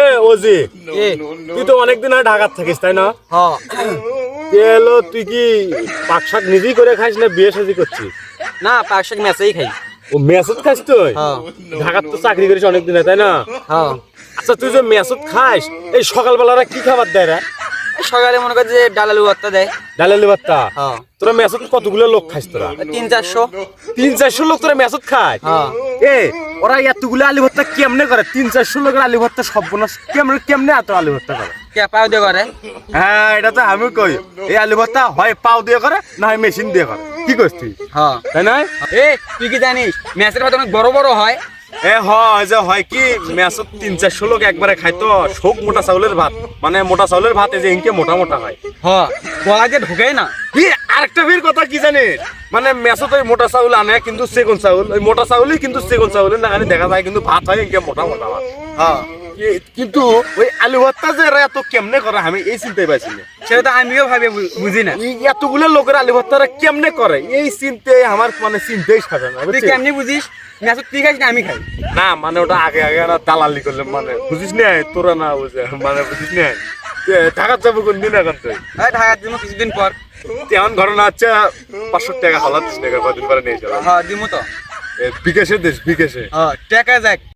এ OG, এ তুই তো অনেকদিন আগে ঢাকার থাকিস তাই না? হ্যাঁ এলো তুই কি পাক শাক নিজেই করে খাইস না বিয়ে সাজি করছিস? না পাক শাক মেসেই খাই। ও মেসুদ খাস তুই? হ্যাঁ ঢাকার তো চাকরি করিস অনেকদিন তাই না? হ্যাঁ আচ্ছা তুই যে মেসুদ খাস, এই সকালবেলা কি খাবার দেয় রে? সকালে মনে কর যে ডাল আলু ভর্তা দেয়। ডালের ভাতটা? হ্যাঁ তোরা মেসুদ কতগুলো লোক খাইস তোরা? 300-400। 300-400 লোক তোরা মেসুদ খায়? হ্যাঁ এ ওরা এতগুলো আলু ভর্তা কেমনে করে? 300-400 লোকের আলু ভর্তা সর্বনাশ কেমনে কেমনে এত আলু ভর্তা করে? কে পাও দিয়ে করে? হ্যাঁ এটা তো আমি কই, এই আলু ভর্তা হয় পাও দিয়ে করে না হয় মেশিন দিয়ে করে। কি করছিস তুই? হ্যাঁ তাই না? এ তুই কি জানিস মেসের ভাত অনেক বড় বড় হয়? এ হয় যে হয় কি মেসুদ 300-400 লোক একবারে খায় তো শোক মোটা চাউলের ভাত, মানে মোটা চাউলের ভাত এই যে ইনকে মোটা মোটা হয়। হ্যাঁ গলা দিয়ে ঢোকেই না। আরেকটা ফির কথা কি জানিস, মানে মেসুদ ওই মোটা চাউল আনে কিন্তু সেগুন চাউল, ওই মোটা চাউলই কিন্তু সেগুন চাউলের না দেখা যায় কিন্তু ভাত হয় ইনকে মোটা মোটা ভাত। হ্যাঁ কিন্তু ওই আলু ভর্তা যে এরা এত কেমনে করে আমি এই চিন্তাই পাইছি না। সেটা তো আমিও ভাবে বুঝি না। এই এতগুলো লোকের আলু ভর্তারা কেমনে করে এই চিন্তে আমার মানে চিন্তাই সাজে না তুই বুঝছিস? কেমনি বুঝিস মেসের তুই খাইস না আমি খাই? না মানে ওটা আগে আগে ওরা দালালি করলে মানে বুঝিস না তোরা না বুঝে মানে বুঝিস না ঢাকা যাবো কোন দিন এখন তুই ঢাকা দিব কিছুদিন পর। তেমন ঘটনা হচ্ছে 500 টাকা হলা 30 টাকা কদিন পরে নিয়ে যাবে হ্যাঁ দিমু তো। বিকাশে দেশ বিকাশে হ্যাঁ টাকা যাক।